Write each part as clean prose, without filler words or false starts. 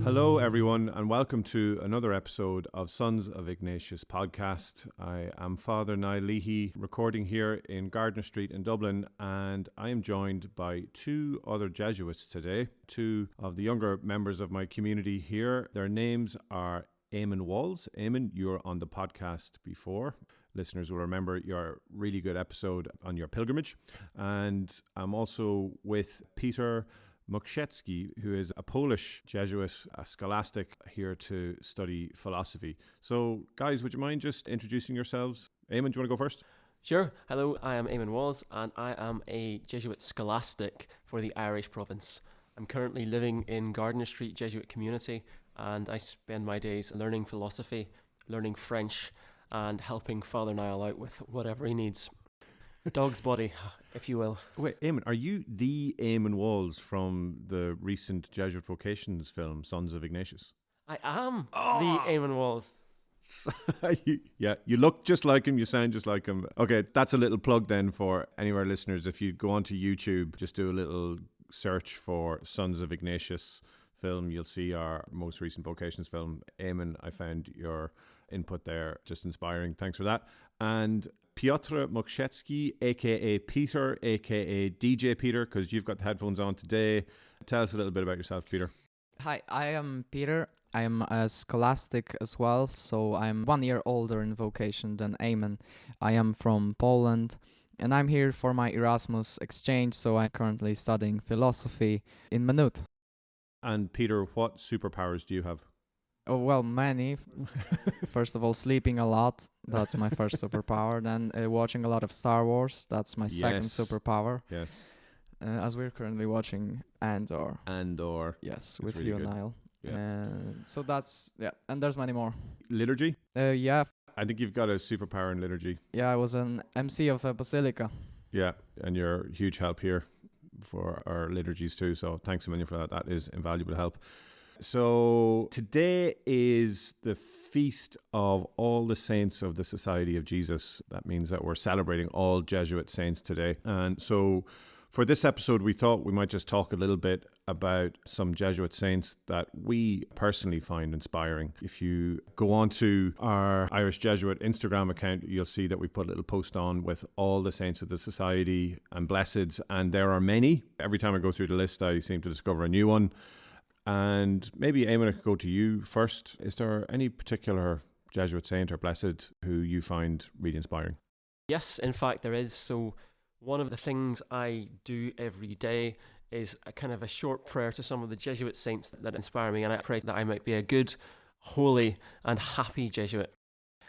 Hello, everyone, and welcome to another episode of Sons of Ignatius podcast. I am Father Niall Leahy, recording here in Gardner Street in Dublin, and I am joined by two other Jesuits today, two of the younger members of my community here. Their names are Eamonn Walls. Eamonn, you were on the podcast before. Listeners will remember your really good episode on your pilgrimage. And I'm also with Piotr Mokrzycki, who is a Polish Jesuit, a scholastic here to study philosophy. So, guys, would you mind just introducing yourselves? Eamonn, do you want to go first? Sure. Hello, I am Eamonn Walls, and I am a Jesuit scholastic for the Irish province. I'm currently living in Gardner Street Jesuit community, and I spend my days learning philosophy, learning French, and helping Father Niall out with whatever he needs. Dog's body, if you will. Wait, Eamonn, are you the Eamonn Walls from the recent Jesuit Vocations film, Sons of Ignatius? I am the Eamonn Walls. You look just like him, you sound just like him. Okay, that's a little plug then for any of our listeners. If you go onto YouTube, just do a little search for Sons of Ignatius film, you'll see our most recent Vocations film. Eamonn, I found your input there just inspiring. Thanks for that. And Piotr Mokrzycki, aka Peter, aka DJ Peter, because you've got the headphones on today. Tell us a little bit about yourself, Peter. Hi, I am Peter. I am a scholastic as well, so I'm 1 year older in vocation than Eamonn. I am from Poland, and I'm here for my Erasmus exchange, so I'm currently studying philosophy in Maynooth. And Peter, what superpowers do you have? Oh, well, many. First of all, sleeping a lot. That's my first superpower. Then watching a lot of Star Wars. That's my second superpower. Yes. As we're currently watching Andor. It's Yes, with really you, good. Niall. Yeah. So that's, and there's many more. Liturgy? Yeah, I think you've got a superpower in liturgy. Yeah, I was an MC of a basilica. Yeah, and you're a huge help here for our liturgies too. So thanks a million for that. That is invaluable help. So today is the feast of all the saints of the Society of Jesus. That means that we're celebrating all Jesuit saints today. And so for this episode, we thought we might just talk a little bit about some Jesuit saints that we personally find inspiring. If you go on to our Irish Jesuit Instagram account, you'll see that we put a little post on with all the saints of the Society and blesseds, and there are many. Every time I go through the list, I seem to discover a new one. And maybe, Eamonn, I could go to you first. Is there any particular Jesuit saint or blessed who you find really inspiring? Yes, in fact, there is. So one of the things I do every day is a kind of a short prayer to some of the Jesuit saints that inspire me, and I pray that I might be a good, holy, and happy Jesuit.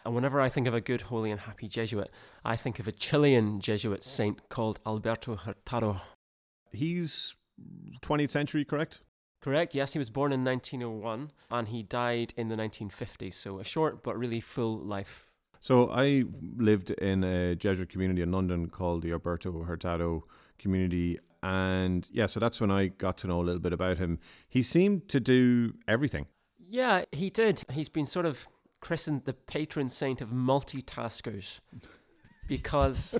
And whenever I think of a good, holy, and happy Jesuit, I think of a Chilean Jesuit saint called Alberto Hurtado. He's 20th century, correct? Correct, yes. He was born in 1901 and he died in the 1950s, so a short but really full life. So I lived in a Jesuit community in London called the Alberto Hurtado community, and so that's when I got to know a little bit about him. He seemed to do everything. Yeah, he did. He's been sort of christened the patron saint of multitaskers because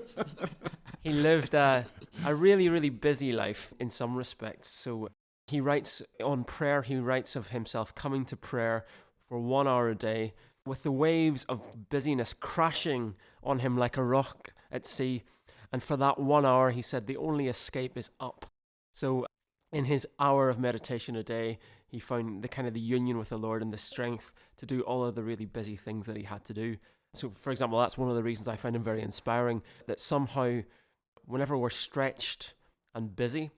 he lived a really, really busy life in some respects. So he writes on prayer, he writes of himself coming to prayer for 1 hour a day with the waves of busyness crashing on him like a rock at sea. And for that 1 hour, he said, the only escape is up. So in his hour of meditation a day, he found the union with the Lord and the strength to do all of the really busy things that he had to do. So, for example, that's one of the reasons I find him very inspiring, that somehow whenever we're stretched and busy,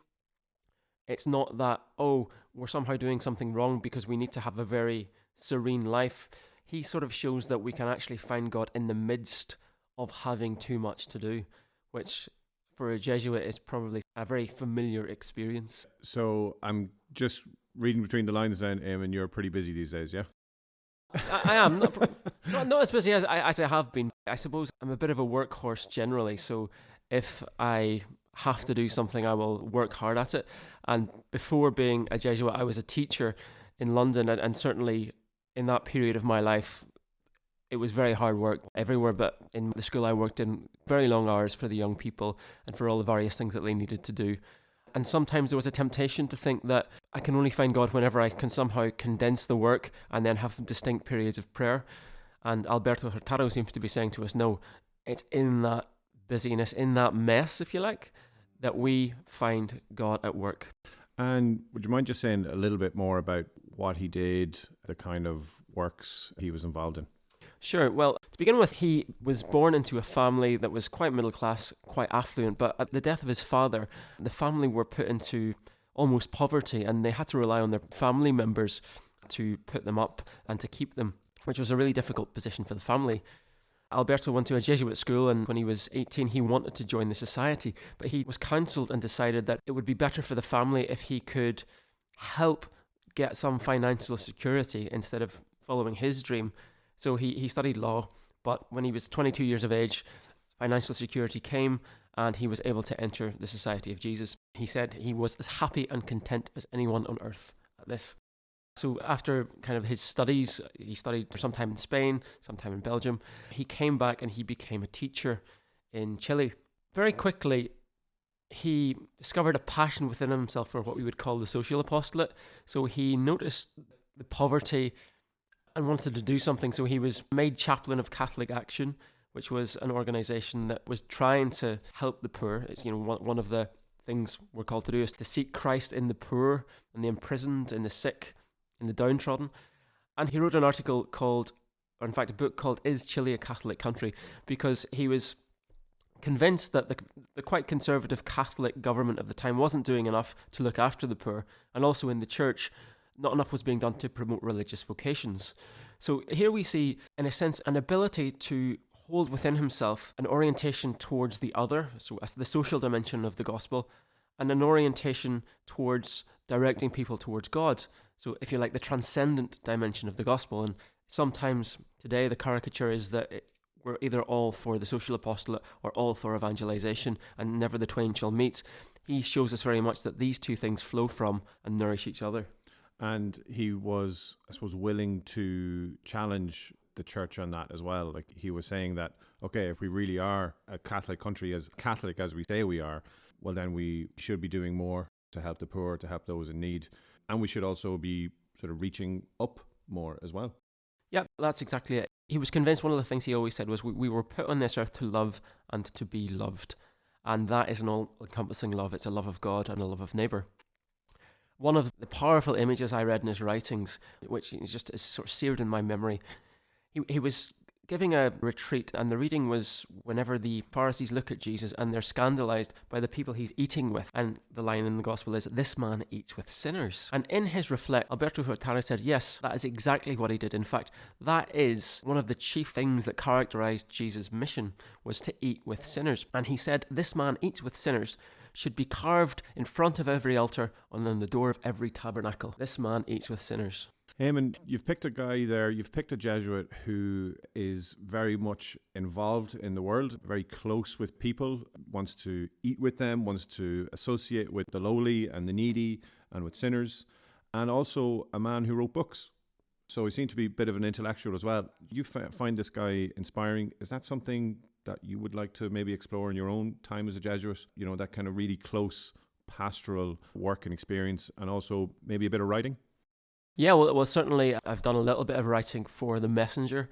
it's not that, we're somehow doing something wrong because we need to have a very serene life. He sort of shows that we can actually find God in the midst of having too much to do, which for a Jesuit is probably a very familiar experience. So I'm just reading between the lines then, Eamonn, you're pretty busy these days, yeah? I am. Not as busy as I have been. I suppose I'm a bit of a workhorse generally, so if I have to do something, I will work hard at it. And before being a Jesuit, I was a teacher in London, and certainly in that period of my life, it was very hard work everywhere, but in the school I worked in, very long hours for the young people and for all the various things that they needed to do. And sometimes there was a temptation to think that I can only find God whenever I can somehow condense the work and then have distinct periods of prayer. And Alberto Hurtado seems to be saying to us, no, it's in that busyness, in that mess, if you like, that we find God at work. And would you mind just saying a little bit more about what he did, the kind of works he was involved in? Sure. Well, to begin with, he was born into a family that was quite middle class, quite affluent, but at the death of his father, the family were put into almost poverty, and they had to rely on their family members to put them up and to keep them, which was a really difficult position for the family. Alberto went to a Jesuit school, and when he was 18, he wanted to join the society, but he was counselled and decided that it would be better for the family if he could help get some financial security instead of following his dream. So he studied law, but when he was 22 years of age, financial security came and he was able to enter the Society of Jesus. He said he was as happy and content as anyone on earth at this. So after kind of his studies, he studied for some time in Spain, some time in Belgium. He came back and he became a teacher in Chile. Very quickly, he discovered a passion within himself for what we would call the social apostolate. So he noticed the poverty and wanted to do something. So he was made chaplain of Catholic Action, which was an organization that was trying to help the poor. It's, one of the things we're called to do is to seek Christ in the poor, in the imprisoned, in the sick, in the downtrodden. And he wrote an article called, or in fact a book called, Is Chile a Catholic Country? Because he was convinced that the quite conservative Catholic government of the time wasn't doing enough to look after the poor, and also in the church, not enough was being done to promote religious vocations. So here we see, in a sense, an ability to hold within himself an orientation towards the other, so as the social dimension of the gospel, and an orientation towards directing people towards God. So if you like, the transcendent dimension of the gospel. And sometimes today the caricature is that we're either all for the social apostolate or all for evangelization, and never the twain shall meet. He shows us very much that these two things flow from and nourish each other. And he was, I suppose, willing to challenge the church on that as well. Like, he was saying that, okay, if we really are a Catholic country, as Catholic as we say we are, well, then we should be doing more to help the poor, to help those in need. And we should also be sort of reaching up more as well. Yeah, that's exactly it. He was convinced, one of the things he always said was, we were put on this earth to love and to be loved. And that is an all-encompassing love. It's a love of God and a love of neighbour. One of the powerful images I read in his writings, which just is sort of seared in my memory, he was giving a retreat, and the reading was whenever the Pharisees look at Jesus and they're scandalized by the people he's eating with. And the line in the gospel is, this man eats with sinners. And in his reflect, Alberto Hurtado said, yes, that is exactly what he did. In fact, that is one of the chief things that characterized Jesus' mission, was to eat with sinners. And he said, this man eats with sinners should be carved in front of every altar and on the door of every tabernacle. This man eats with sinners. Eamonn, you've picked a guy there, you've picked a Jesuit who is very much involved in the world, very close with people, wants to eat with them, wants to associate with the lowly and the needy and with sinners, and also a man who wrote books. So he seemed to be a bit of an intellectual as well. You find this guy inspiring. Is that something that you would like to maybe explore in your own time as a Jesuit? You know, that kind of really close pastoral work and experience, and also maybe a bit of writing? Yeah, well, certainly I've done a little bit of writing for The Messenger.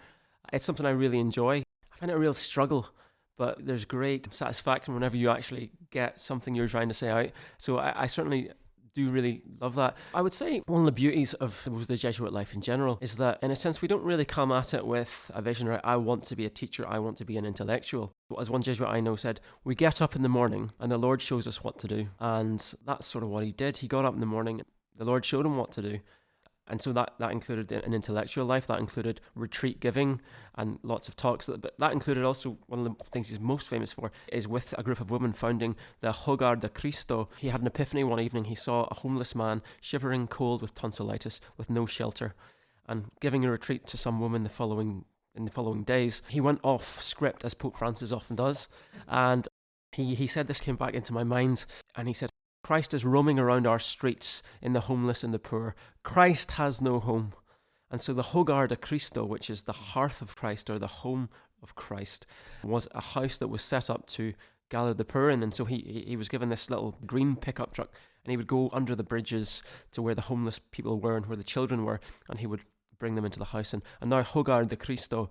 It's something I really enjoy. I find it a real struggle, but there's great satisfaction whenever you actually get something you're trying to say out. So I certainly do really love that. I would say one of the beauties of the Jesuit life in general is that, in a sense, we don't really come at it with a vision, right? I want to be a teacher, I want to be an intellectual. As one Jesuit I know said, we get up in the morning and the Lord shows us what to do. And that's sort of what he did. He got up in the morning, the Lord showed him what to do. And so that included an intellectual life, that included retreat giving and lots of talks. But that included also, one of the things he's most famous for is with a group of women founding the Hogar de Cristo. He had an epiphany one evening. He saw a homeless man shivering cold with tonsillitis with no shelter, and giving a retreat to some woman in the following days. He went off script, as Pope Francis often does. And he said, this came back into my mind, and he said, Christ is roaming around our streets in the homeless and the poor. Christ has no home. And so the Hogar de Cristo, which is the hearth of Christ or the home of Christ, was a house that was set up to gather the poor in. And so he was given this little green pickup truck, and he would go under the bridges to where the homeless people were and where the children were, and he would bring them into the house. And now Hogar de Cristo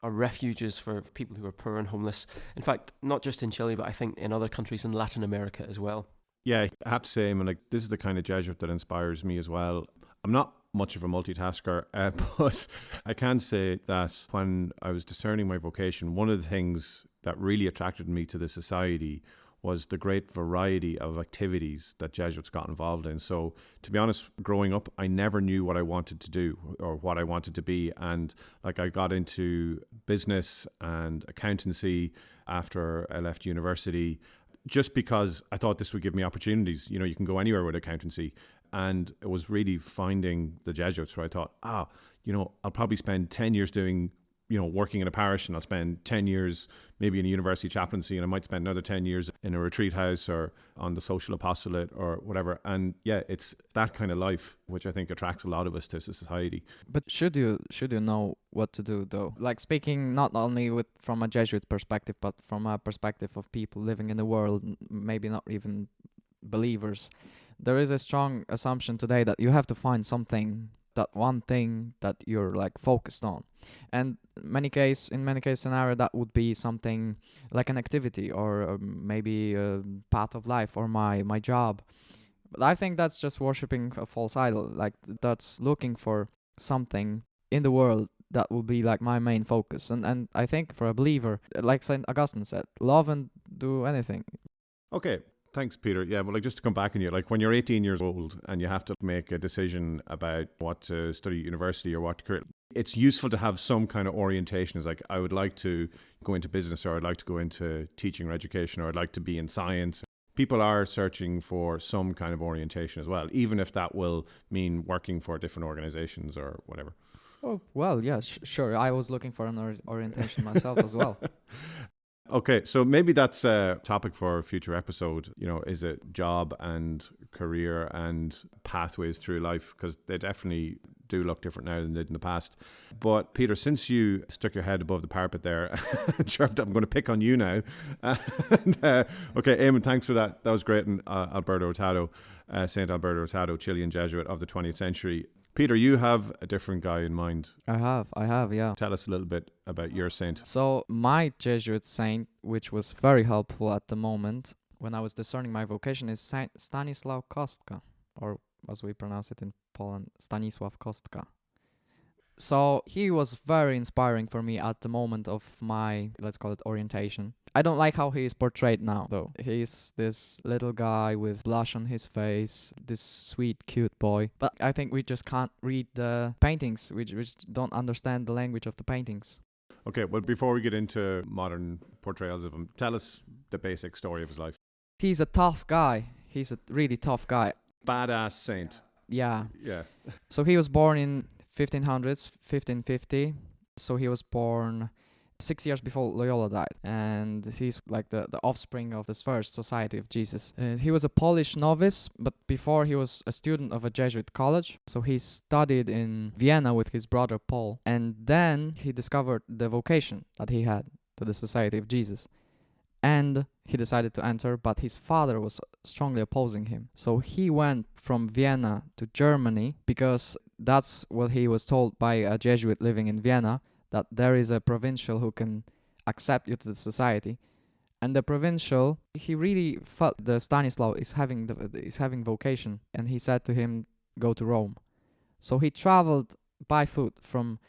are refuges for people who are poor and homeless. In fact, not just in Chile, but I think in other countries in Latin America as well. Yeah, I have to say, I mean, like, this is the kind of Jesuit that inspires me as well. I'm not much of a multitasker, but I can say that when I was discerning my vocation, one of the things that really attracted me to the society was the great variety of activities that Jesuits got involved in. So, to be honest, growing up, I never knew what I wanted to do or what I wanted to be. And like, I got into business and accountancy after I left university, just because I thought this would give me opportunities. You know, you can go anywhere with accountancy. And it was really finding the Jesuits where I thought, I'll probably spend 10 years doing, working in a parish, and I'll spend 10 years maybe in a university chaplaincy, and I might spend another 10 years in a retreat house or on the social apostolate or whatever. And yeah, it's that kind of life which I think attracts a lot of us to society. But should you know what to do, though? Like, speaking not only from a Jesuit perspective, but from a perspective of people living in the world, maybe not even believers. There is a strong assumption today that you have to find that one thing that you're like focused on. And in many case scenario, that would be something like an activity or maybe a path of life or my job. But I think that's just worshipping a false idol. Like, that's looking for something in the world that will be like my main focus. And I think for a believer, like St. Augustine said, love and do anything. Okay. Thanks, Peter. Yeah, well, like, just to come back on you, like, when you're 18 years old and you have to make a decision about what to study at university or what career, it's useful to have some kind of orientation. It's like, I would like to go into business, or I'd like to go into teaching or education, or I'd like to be in science. People are searching for some kind of orientation as well, even if that will mean working for different organizations or whatever. Oh, well, yeah, sure. I was looking for an orientation myself as well. Okay, so maybe that's a topic for a future episode. Is it job and career and pathways through life? Because they definitely do look different now than they did in the past. But Peter, since you stuck your head above the parapet there and chirped up, I'm going to pick on you now. Okay, Eamonn, thanks for that. That was great. And Alberto Hurtado, St. Alberto Hurtado, Chilean Jesuit of the 20th century. Peter, you have a different guy in mind. I have, yeah. Tell us a little bit about your saint. So my Jesuit saint, which was very helpful at the moment when I was discerning my vocation, is Saint Stanislaus Kostka, or as we pronounce it in Poland, Stanislaus Kostka. So he was very inspiring for me at the moment of my, let's call it, orientation. I don't like how he is portrayed now, though. He's this little guy with blush on his face, this sweet, cute boy. But I think we just can't read the paintings. We just don't understand the language of the paintings. Okay, well, before we get into modern portrayals of him, tell us the basic story of his life. He's a tough guy. He's a really tough guy. Badass saint. Yeah. Yeah. So he was born in 1550. So he was born 6 years before Loyola died, and he's like the offspring of this first Society of Jesus. He was a Polish novice, but before he was a student of a Jesuit college. So he studied in Vienna with his brother Paul, and then he discovered the vocation that he had to the Society of Jesus. And he decided to enter, but his father was strongly opposing him. So he went from Vienna to Germany, because that's what he was told by a Jesuit living in Vienna, that there is a provincial who can accept you to the society. And the provincial, he really felt the Stanislaus is having vocation, and he said to him, go to Rome. So he traveled by foot from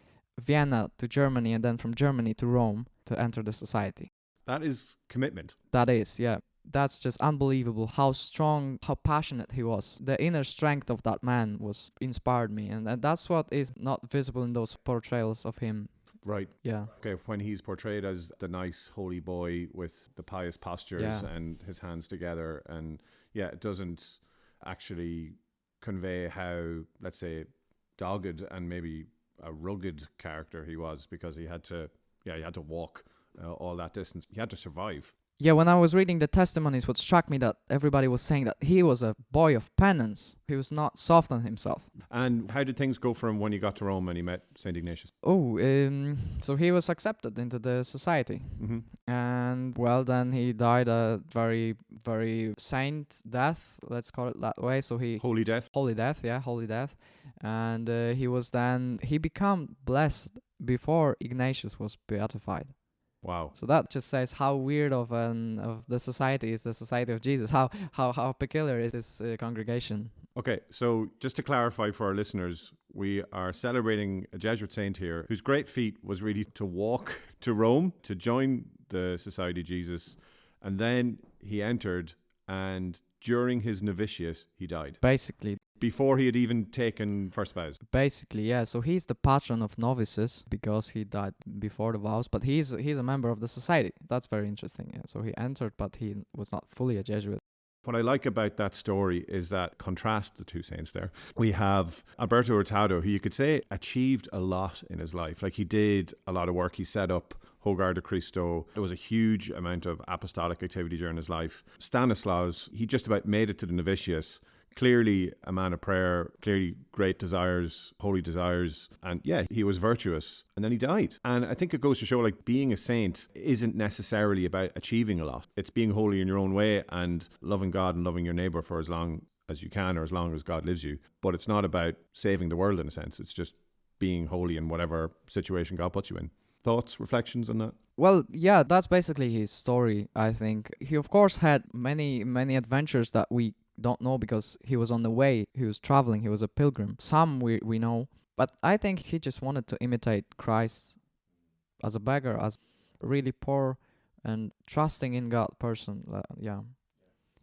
Vienna to Germany, and then from Germany to Rome to enter the society. That is commitment. That is, yeah. That's just unbelievable how strong, how passionate he was. The inner strength of that man inspired me, and that's what is not visible in those portrayals of him. Right. Yeah. Okay, when he's portrayed as the nice holy boy with the pious postures and his hands together, and it doesn't actually convey how, let's say, dogged and maybe a rugged character he was, because he had to walk all that distance. He had to survive. Yeah, when I was reading the testimonies, what struck me that everybody was saying that he was a boy of penance. He was not soft on himself. And how did things go for him when he got to Rome and he met St. Ignatius? So he was accepted into the society. Mm-hmm. And well, then he died a very, very saint death, let's call it that way. So he Holy death? holy death. And he became blessed before Ignatius was beatified. Wow. So that just says how weird of the society is the Society of Jesus. How peculiar is this congregation. Okay, so just to clarify for our listeners, we are celebrating a Jesuit saint here whose great feat was really to walk to Rome to join the Society of Jesus, and then he entered, and during his novitiate he died. Basically, Before he had even taken first vows. yeah. So he's the patron of novices because he died before the vows, but he's a member of the society. That's very interesting. Yeah. So he entered, but he was not fully a Jesuit. What I like about that story is that contrast the two saints there. We have Alberto Hurtado, who you could say achieved a lot in his life. Like, he did a lot of work. He set up Hogar de Cristo. There was a huge amount of apostolic activity during his life. Stanislaus, he just about made it to the novitiate. Clearly a man of prayer, clearly great desires, holy desires. And yeah, he was virtuous. And then he died. And I think it goes to show, like, being a saint isn't necessarily about achieving a lot. It's being holy in your own way and loving God and loving your neighbour for as long as you can or as long as God lives you. But it's not about saving the world in a sense. It's just being holy in whatever situation God puts you in. Thoughts, reflections on that? Well, yeah, that's basically his story, I think. He, of course, had many, many adventures that we don't know because he was on the way, he was traveling, he was a pilgrim. Some we know, but I think he just wanted to imitate Christ as a beggar, as a really poor and trusting in God person. Yeah,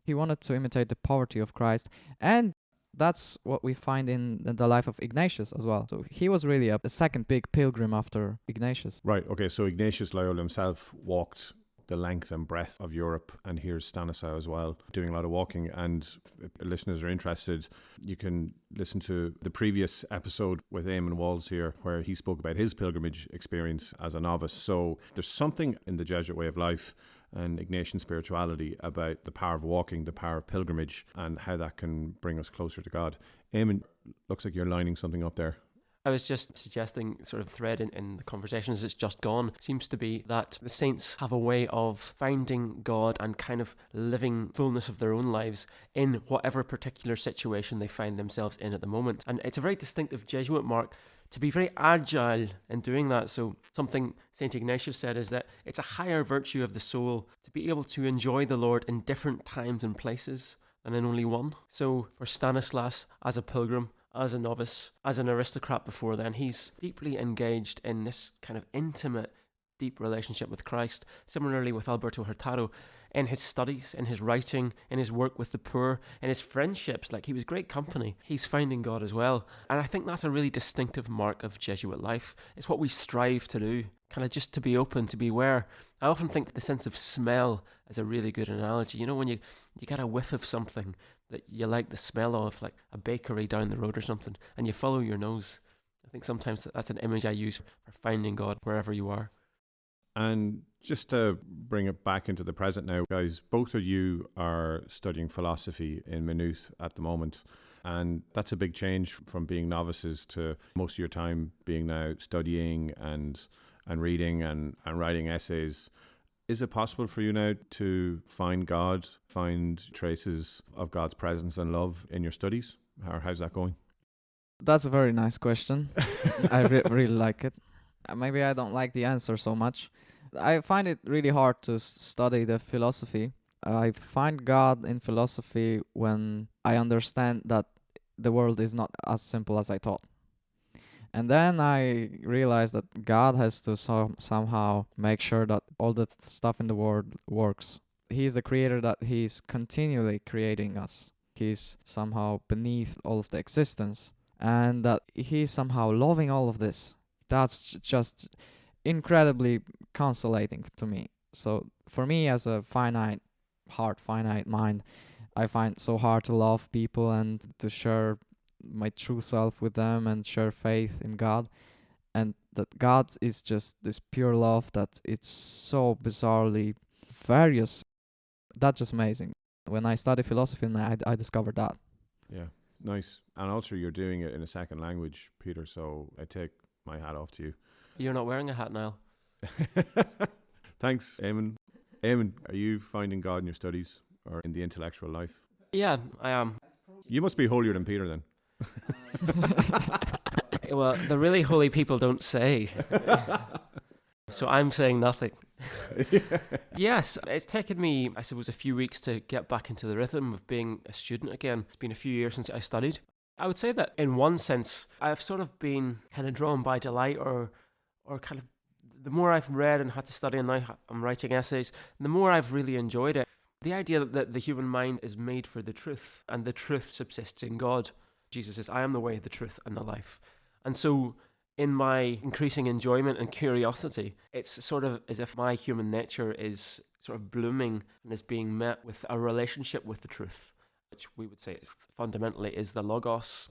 he wanted to imitate the poverty of Christ, and that's what we find in the life of Ignatius as well. So he was really a second big pilgrim after Ignatius. Right, okay, so Ignatius Loyola himself walked the length and breadth of Europe, and here's Stanislaus as well, doing a lot of walking. And if listeners are interested, you can listen to the previous episode with Eamonn Walls here, where he spoke about his pilgrimage experience as a novice. So there's something in the Jesuit way of life and Ignatian spirituality about the power of walking, the power of pilgrimage, and how that can bring us closer to God. Eamonn, looks like you're lining something up there. I was just suggesting sort of thread in the conversations that's just gone seems to be that the saints have a way of finding God and kind of living fullness of their own lives in whatever particular situation they find themselves in at the moment. And it's a very distinctive Jesuit mark to be very agile in doing that. So something St. Ignatius said is that it's a higher virtue of the soul to be able to enjoy the Lord in different times and places than in only one. So for Stanislaus, as a pilgrim, as a novice, as an aristocrat before then, he's deeply engaged in this kind of intimate, deep relationship with Christ. Similarly with Alberto Hurtado, in his studies, in his writing, in his work with the poor, in his friendships, like, he was great company. He's finding God as well. And I think that's a really distinctive mark of Jesuit life. It's what we strive to do, kind of just to be open, to be aware. I often think the sense of smell is a really good analogy. You know, when you get a whiff of something that you like the smell of, like a bakery down the road or something, and you follow your nose. I think sometimes that's an image I use for finding God wherever you are. And just to bring it back into the present now, guys, both of you are studying philosophy in Maynooth at the moment. And that's a big change from being novices to most of your time being now studying and reading and writing essays. Is it possible for you now to find God, find traces of God's presence and love in your studies? How's that going? That's a very nice question. I really like it. Maybe I don't like the answer so much. I find it really hard to study the philosophy. I find God in philosophy when I understand that the world is not as simple as I thought. And then I realized that God has to somehow make sure that all the stuff in the world works. He's the creator, that he's continually creating us. He's somehow beneath all of the existence. And that he's somehow loving all of this. That's just incredibly consolating to me. So for me, as a finite heart, finite mind, I find it so hard to love people and to share my true self with them and share faith in God, and that God is just this pure love that it's so bizarrely various. That's just amazing. When I studied philosophy, and I discovered that. Yeah, nice. And also you're doing it in a second language, Peter, so I take my hat off to you. You're not wearing a hat, Niall. Thanks, Eamonn. Eamonn, are you finding God in your studies or in the intellectual life? Yeah, I am. You must be holier than Peter then. Well, the really holy people don't say. So I'm saying nothing. Yes, it's taken me, I suppose, a few weeks to get back into the rhythm of being a student again. It's been a few years since I studied. I would say that in one sense, I've sort of been kind of drawn by delight or kind of the more I've read and had to study, and now I'm writing essays, the more I've really enjoyed it. The idea that the human mind is made for the truth, and the truth subsists in God. Jesus says, I am the way, the truth, and the life. And so in my increasing enjoyment and curiosity, it's sort of as if my human nature is sort of blooming and is being met with a relationship with the truth, which we would say fundamentally is the Logos,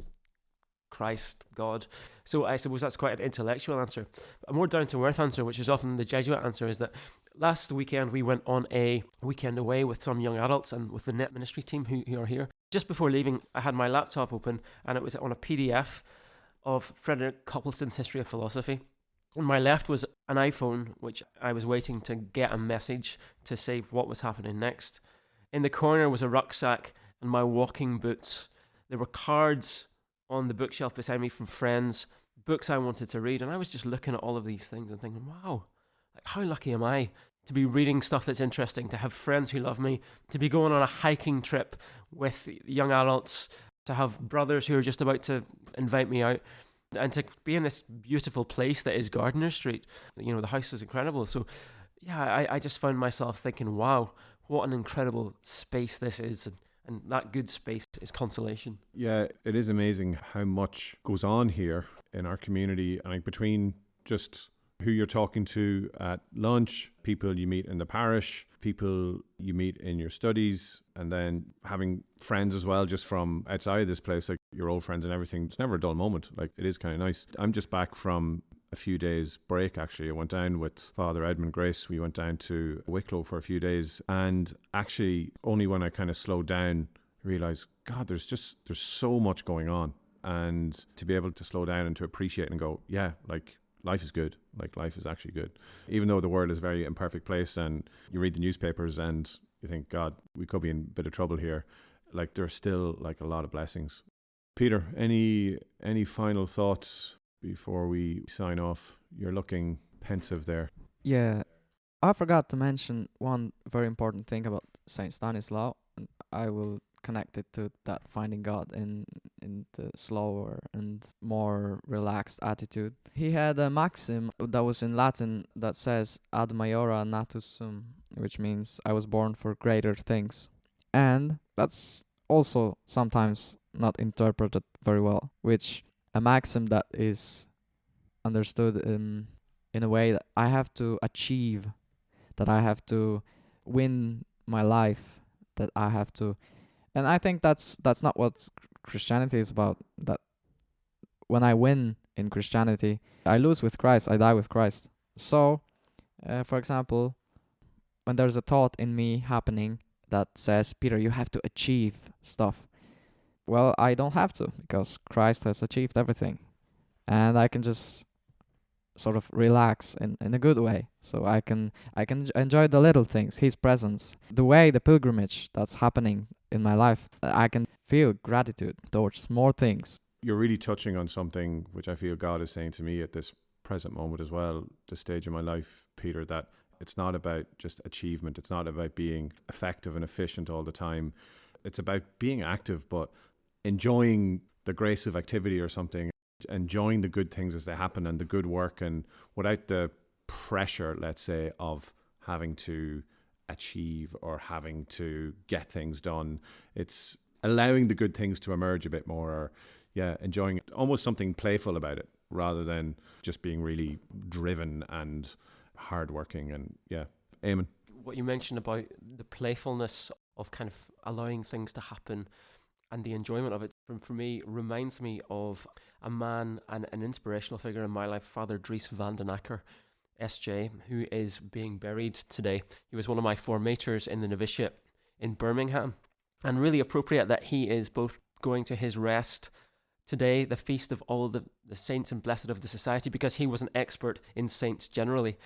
Christ, God. So I suppose that's quite an intellectual answer. A more down-to-earth answer, which is often the Jesuit answer, is that last weekend we went on a weekend away with some young adults and with the net ministry team who are here. Just before leaving, I had my laptop open and it was on a PDF of Frederick Copleston's History of Philosophy. On my left was an iPhone, which I was waiting to get a message to say what was happening next. In the corner was a rucksack and my walking boots. There were cards on the bookshelf beside me from friends, books I wanted to read, and I was just looking at all of these things and thinking, wow, like, how lucky am I to be reading stuff that's interesting, to have friends who love me, to be going on a hiking trip with young adults, to have brothers who are just about to invite me out, and to be in this beautiful place that is Gardiner Street. You know, the house is incredible. So, yeah, I just found myself thinking, wow, what an incredible space this is. And that good space is consolation. Yeah, it is amazing how much goes on here in our community. I think between just who you're talking to at lunch, people you meet in the parish, people you meet in your studies, and then having friends as well just from outside this place, like your old friends and everything. It's never a dull moment. Like, it is kind of nice. I'm just back from a few days break, actually. I went down with Father Edmund Grace. We went down to Wicklow for a few days, and actually only when I kind of slowed down realized, God, there's so much going on, and to be able to slow down and to appreciate and go, yeah, like, life is good. Like, life is actually good. Even though the world is a very imperfect place and you read the newspapers and you think, God, we could be in a bit of trouble here. Like, there's still like a lot of blessings. Peter, any final thoughts before we sign off? You're looking pensive there. Yeah, I forgot to mention one very important thing about Saint Stanislaus, and I will connect it to that finding God in the slower and more relaxed attitude. He had a maxim that was in Latin that says ad maiora natus sum, which means I was born for greater things. And that's also sometimes not interpreted very well, which a maxim that is understood in a way that I have to achieve, that I have to win my life, that I have to. And I think that's not what Christianity is about. That when I win in Christianity, I lose with Christ, I die with Christ. So, for example, when there's a thought in me happening that says, Peter, you have to achieve stuff. Well, I don't have to, because Christ has achieved everything. And I can just sort of relax in a good way. So I can enjoy the little things, his presence. The way, the pilgrimage that's happening in my life, I can feel gratitude towards more things. You're really touching on something which I feel God is saying to me at this present moment as well, this stage of my life, Peter, that it's not about just achievement. It's not about being effective and efficient all the time. It's about being active, but enjoying the grace of activity or something, enjoying the good things as they happen and the good work, and without the pressure, let's say, of having to achieve or having to get things done. It's allowing the good things to emerge a bit more, or enjoying almost something playful about it rather than just being really driven and hardworking. And Eamonn. What you mentioned about the playfulness of kind of allowing things to happen and the enjoyment of it, for me, reminds me of a man and an inspirational figure in my life, Father Dries van den Akker, SJ, who is being buried today. He was one of my formators in the novitiate in Birmingham, and really appropriate that he is both going to his rest today, the feast of all the saints and blessed of the society, because he was an expert in saints generally.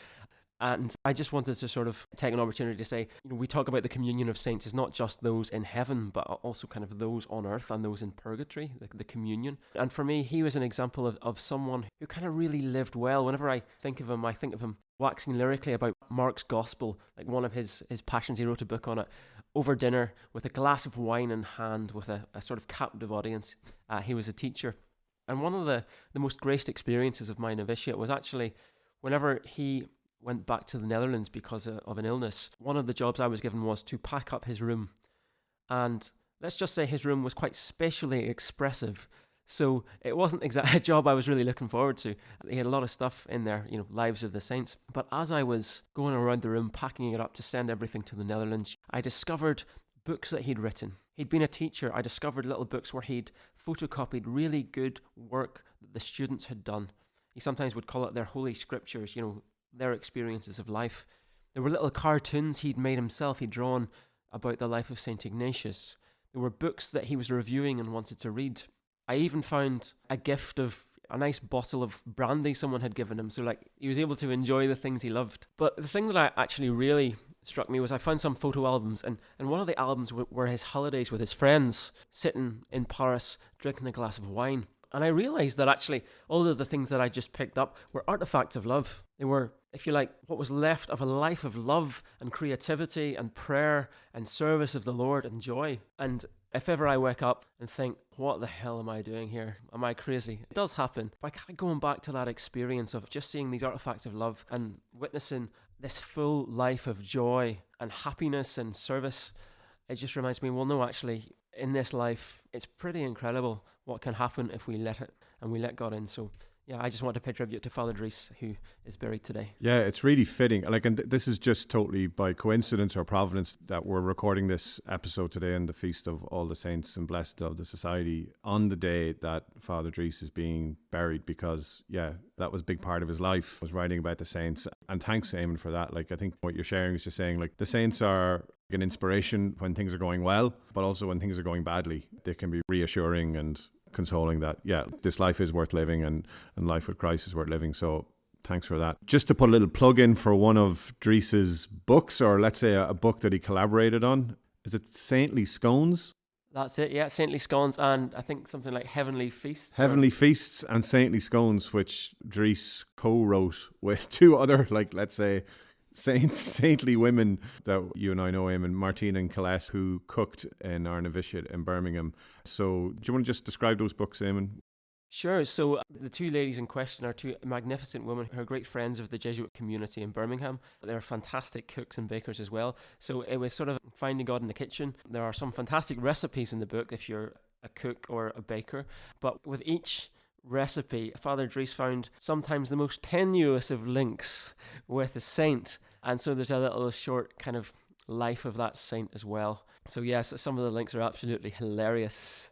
And I just wanted to sort of take an opportunity to say, we talk about the communion of saints is not just those in heaven, but also kind of those on earth and those in purgatory, the communion. And for me, he was an example of someone who kind of really lived well. Whenever I think of him waxing lyrically about Mark's gospel, like one of his passions. He wrote a book on it, over dinner with a glass of wine in hand with a sort of captive audience. He was a teacher. And one of the most graced experiences of my novitiate was actually whenever he went back to the Netherlands because of an illness. One of the jobs I was given was to pack up his room. And let's just say his room was quite spatially expressive. So it wasn't exactly a job I was really looking forward to. He had a lot of stuff in there, Lives of the Saints. But as I was going around the room, packing it up to send everything to the Netherlands, I discovered books that he'd written. He'd been a teacher. I discovered little books where he'd photocopied really good work that the students had done. He sometimes would call it their holy scriptures, their experiences of life. There were little cartoons he'd made himself, he'd drawn about the life of St. Ignatius. There were books that he was reviewing and wanted to read. I even found a gift of a nice bottle of brandy someone had given him, so he was able to enjoy the things he loved. But the thing that I actually really struck me was I found some photo albums, and one of the albums were his holidays with his friends, sitting in Paris, drinking a glass of wine. And I realised that actually all of the things that I just picked up were artifacts of love. They were, if you like, what was left of a life of love and creativity and prayer and service of the Lord and joy. And if ever I wake up and think, what the hell am I doing here? Am I crazy? It does happen. But kind of going back to that experience of just seeing these artifacts of love and witnessing this full life of joy and happiness and service, it just reminds me, well, no, actually, in this life, it's pretty incredible what can happen if we let it and we let God in. So yeah, I just want to pay tribute to Father Dries, who is buried today. Yeah, it's really fitting. And this is just totally by coincidence or providence that we're recording this episode today on the Feast of All the Saints and Blessed of the Society on the day that Father Dries is being buried, because, yeah, that was a big part of his life, was writing about the saints. And thanks, Eamonn, for that. I think what you're sharing is just saying, the saints are an inspiration when things are going well, but also when things are going badly. They can be reassuring and consoling that, yeah, this life is worth living and life with Christ is worth living. So thanks for that. Just to put a little plug in for one of Dries's books, or let's say a book that he collaborated on. Is it Saintly Scones? That's it, yeah. Saintly Scones and I think something like Heavenly Feasts. Heavenly Feasts and Saintly Scones, which Dries co-wrote with two other, let's say, saintly women that you and I know, Eamonn, Martina and Colette, who cooked in our novitiate in Birmingham. So do you want to just describe those books, Eamonn? Sure. So the two ladies in question are two magnificent women who are great friends of the Jesuit community in Birmingham. They're fantastic cooks and bakers as well. So it was sort of finding God in the kitchen. There are some fantastic recipes in the book if you're a cook or a baker. But with each recipe, Father Dries found sometimes the most tenuous of links with a saint. And so there's a little short kind of life of that saint as well. So yes, some of the links are absolutely hilarious.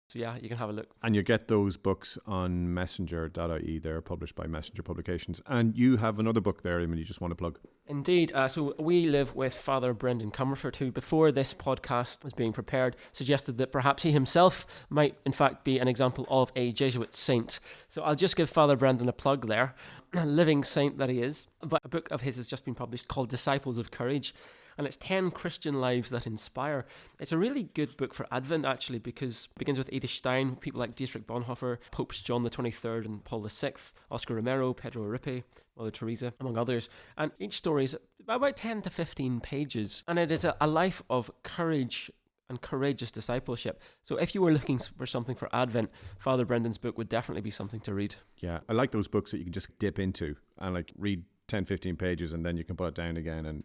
So yeah, you can have a look. And you get those books on messenger.ie. They're published by Messenger Publications. And you have another book there, Eamonn, you just want to plug. Indeed. So we live with Father Brendan Comerford, who before this podcast was being prepared, suggested that perhaps he himself might in fact be an example of a Jesuit saint. So I'll just give Father Brendan a plug there. A living saint that he is. But a book of his has just been published called Disciples of Courage. And it's 10 Christian lives that inspire. It's a really good book for Advent, actually, because it begins with Edith Stein, people like Dietrich Bonhoeffer, Popes John the 23rd and Paul VI, Oscar Romero, Pedro Aripe, Mother Teresa, among others. And each story is about 10 to 15 pages. And it is a life of courage and courageous discipleship. So if you were looking for something for Advent, Father Brendan's book would definitely be something to read. Yeah, I like those books that you can just dip into and read 10, 15 pages and then you can put it down again and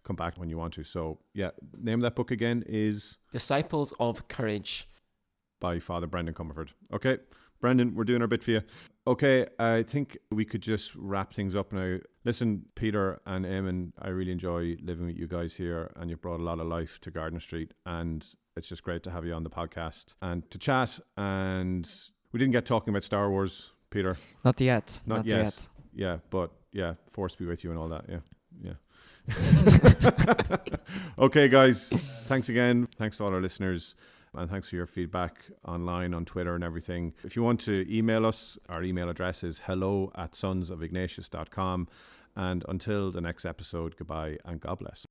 come back when you want to. So yeah, name of that book again is Disciples of Courage by Father Brendan Comerford. Okay, Brendan, we're doing our bit for you. Okay, I think we could just wrap things up now. Listen, Peter and Eamonn, I really enjoy living with you guys here, and you've brought a lot of life to Gardner Street, and it's just great to have you on the podcast and to chat. And we didn't get talking about Star Wars, Peter. Not yet. Not yet. Yeah, but yeah, force be with you and all that. Yeah. Okay, guys, thanks again. Thanks to all our listeners. And thanks for your feedback online, on Twitter and everything. If you want to email us, our email address is hello@sonsofignatius.com. And until the next episode, goodbye and God bless.